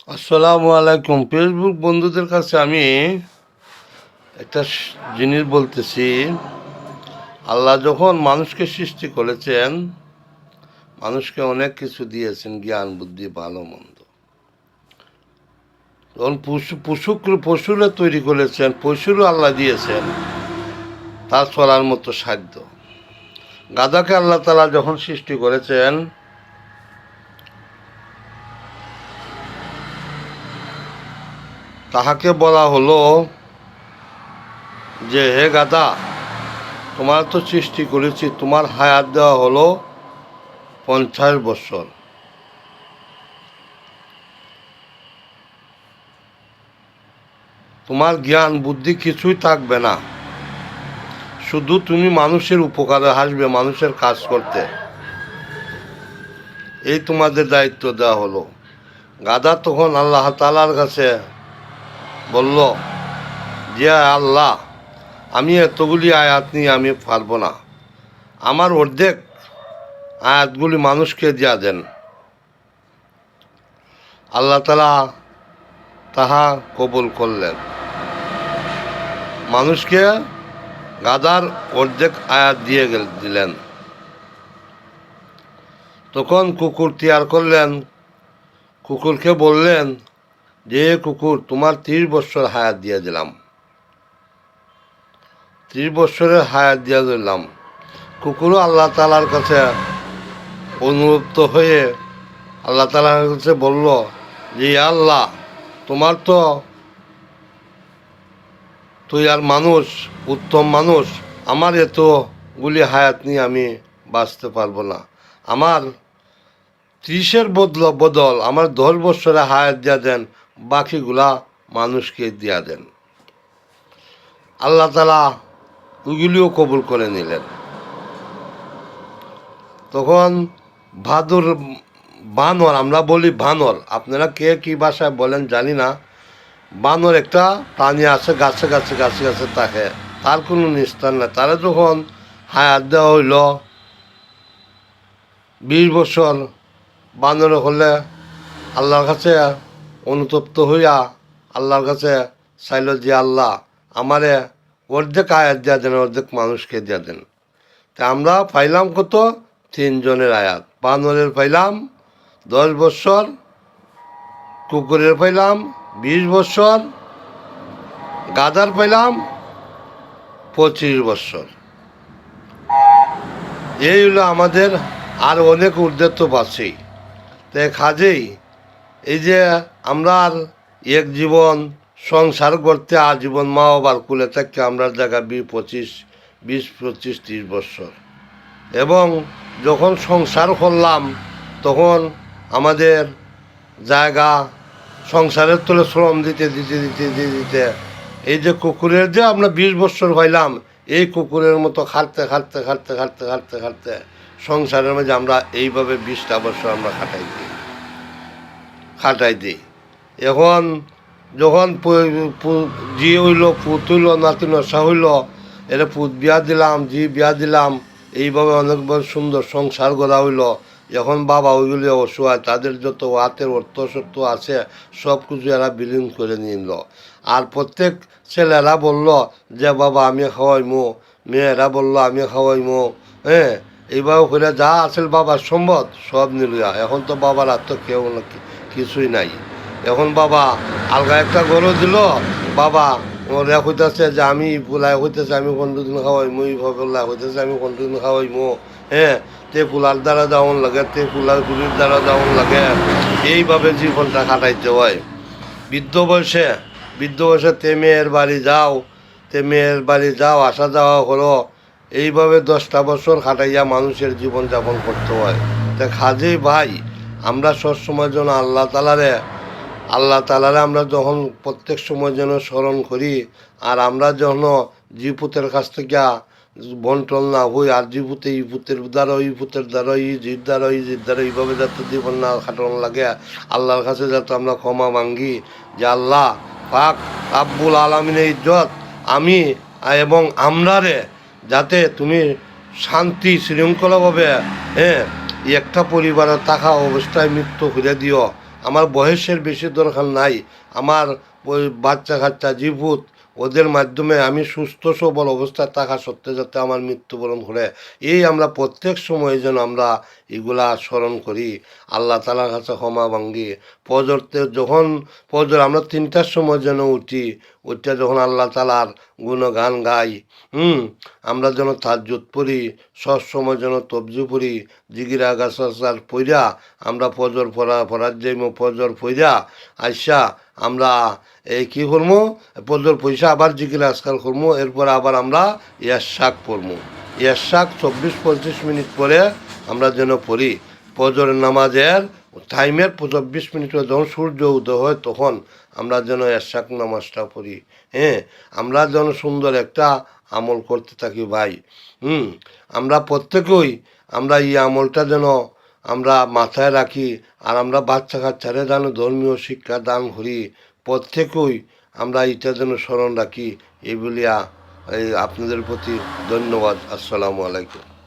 আসসালামু আলাইকুম। ফেসবুক বন্ধুদের কাছে আমি একটা জিনিস বলতেছি। আল্লাহ যখন মানুষকে সৃষ্টি করেছেন, মানুষকে অনেক কিছু দিয়েছেন, জ্ঞান বুদ্ধি ভালো মন্দ। যখন পশুরে তৈরি করেছেন, পশুরও আল্লাহ দিয়েছেন তার চলার মতো সাধ্য। গাধাকে আল্লাহ তাআলা যখন সৃষ্টি করেছেন, তাহাকে বলা হলো যে হে গাধা, তোমার তো সৃষ্টি করেছি, তোমার হায়াত দেওয়া হলো 50 বছর। তোমার জ্ঞান বুদ্ধি কিছুই থাকবে না, শুধু তুমি মানুষের উপকারে আসবে, মানুষের কাজ করতে। এই তোমাদের দায়িত্ব দেওয়া হলো। গাধা তখন আল্লাহ তাআলার কাছে বলল যে আল্লাহ, আমি এতগুলি আয়াত নিয়ে আমি পারবো না, আমার অর্ধেক আয়াতগুলি মানুষকে দিয়া দেন। আল্লাহ তাআলা তাহা কবুল করলেন। মানুষকে গাধার অর্ধেক আয়াত দিয়ে দিলেন। তখন কুকুর তৈয়ার করলেন। কুকুরকে বললেন যে কুকুর, তোমার 30 বছর হায়াত দিয়ে দিলাম, 30 বছরের হায়াত দিয়ে দিলাম। কুকুরও আল্লাহ তাআলার কাছে অনুরক্ত হয়ে আল্লাহ তাআলার কাছে বলল যে আল্লাহ, তোমার তো তুই আর মানুষ, উত্তম মানুষ, আমার এতগুলি হায়াত নিয়ে আমি বাঁচতে পারবো না। আমার 30-এর বদল আমার 10 বছরে হায়াত দিয়া দেন, বাকিগুলা মানুষকে দিয়া দেন। আল্লাহ তাআলা ওইগুলিও কবুল করে নিলেন। তখন বানর, আমরা বলি বানর, আপনারা কে কী ভাষায় বলেন জানি না। বানর একটা প্রাণী আছে, গাছে গাছে গাছে গাছে থাকে, তার কোনো নিস্তার নেই। তারা যখন হায়াত দেওয়া হইল 20 বছর, বানর হলে আল্লাহর কাছে অনুতপ্ত হইয়া আল্লাহর কাছে চাইল যে আল্লাহ, আমারে অর্ধেক আয়াত দিয়া দেন, অর্ধেক মানুষকে দিয়া দেন। তা আমরা পাইলাম কত? 3 জনের আয়াত। বানরের পাইলাম 10 বছর, কুকুরের পাইলাম 20 বছর, গাধার পাইলাম 25 বছর। এই হলো আমাদের, আর অনেক ঊর্ধ্বে তো আছেই। তাই কাজেই এই যে আমরা এক জীবন সংসার করতে আজীবন মা বাবার কুলে থেকে আমরা জায়গা 20, 25, 30 বছর, এবং যখন সংসার করলাম তখন আমাদের জায়গা সংসারের তোলে শ্রম দিতে দিতে দিতে দিতে দিতে এই যে কুকুরের যে আমরা 20 বছর হইলাম, এই কুকুরের মতো খাটতে খাটতে খাটতে খাটতে খাটতে খাটতে সংসারের মাঝে আমরা এইভাবে 20টা বছর আমরা খাটাই দিই। এখন যখন জি হইল, পুত হইল, নাতি নশা হইল, এটা পুত বিয়া দিলাম, জি বিয়া দিলাম, এইভাবে অনেক বড় সুন্দর সংসার গড়া হইল। এখন বাবা ওইগুলি অসহায়, তাদের যত হাতের অর্থ সত্য আছে সব কিছু এরা বিলীন করে নিল। আর প্রত্যেক ছেলেরা বলল যে বাবা আমি খাওয়াইমো, মেয়েরা বলল আমি খাওয়াইমো, হ্যাঁ, এইভাবে করে যা আসল বাবার সম্পদ সব নিল। এখন তো বাবার আর তো কেউ কিছুই নাই। এখন বাবা আলগা একটা গরু দিল, বাবা ওরা হইতেছে যে আমি পোলাই হইতেছে আমি কোনদিন খাওয়াইমো, এইভাবে হইতেছে আমি কোনদিন খাওয়াইমো, হ্যাঁ, তে পোলার দ্বারা যাওয়ান লাগে, তে পোলার গুলির দ্বারা যাওয়ান লাগে, এইভাবে জীবনটা কাটাইতে হয়। বৃদ্ধ বয়সে তে মেয়ের বাড়ি যাও, আসা যাওয়া হলো, এইভাবে 10টা বছর কাটাইয়া মানুষের জীবনযাপন করতে হয়। তা কাজেই ভাই, আমরা সবসময় যেন আল্লাহ তাআলারে আমরা যখন প্রত্যেক সময় যেন স্মরণ করি, আর আমরা যখন জীপুতের কাছ থেকে বন্টন না হই, আর জীপুতে ই পুতের দ্বারা ই পুতের দ্বারা ই জির দ্বারা এইভাবে যাতে জীবন না খাটানো লাগে, আল্লাহর কাছে যাতে আমরা ক্ষমা মাঙ্গি যে আল্লাহ পাক রাব্বুল আলামিনের ইজ্জত আমি এবং আমরারে যাতে তুমি শান্তি শৃঙ্খলাভাবে, হ্যাঁ, একটা পরিবারের থাকা অবস্থায় মৃত্যু করে দিও, আমার বয়সের বেশি দরকার নাই। আমার ওই বাচ্চা কাচ্চা জীবুত ওদের মাধ্যমে আমি সুস্থ সবল অবস্থায় থাকা সত্ত্বে যাতে আমার মৃত্যুবরণ করে, এই আমরা প্রত্যেক সময় যেন আমরা এগুলা স্মরণ করি, আল্লাহ তালার কাছে ক্ষমা ভাঙ্গি। ফজরতে যখন ফজর আমরা 3টার সময় যেন উঠি, ওইটা যখন আল্লাহ তালার গুণগান গাই, আমরা যেন তাজ্জুদ পড়ি, সবসময় যেন তবজু পড়ি, জিগিরা গাছার পইরা আমরা ফজর পড়ার যাইম, ফজর পইরা আইসা আমরা এই কী করবো, ফজর পয়সা আবার জিকির আজকাল করবো, এরপর আবার আমরা ইয়াশাক পড়বো। ইয়াশাক 24-25 মিনিট পরে আমরা যেন পড়ি। ফজরের নামাজের টাইমের 24 মিনিট পরে যখন সূর্য উদয় হয় তখন আমরা যেন ইয়াশাক নামাজটা পড়ি। হ্যাঁ, আমরা যেন সুন্দর একটা আমল করতে থাকি ভাই। আমরা প্রত্যেকেই আমরা এই আমলটা যেন আমরা মাথায় রাখি, আর আমরা বাচ্চা কাচ্চারে যেন ধর্মীয় শিক্ষা দান করি। প্রত্যেকেই আমরা এটা যেন স্মরণ রাখি, এই বলিয়া এই আপনাদের প্রতি ধন্যবাদ। আসসালামু আলাইকুম।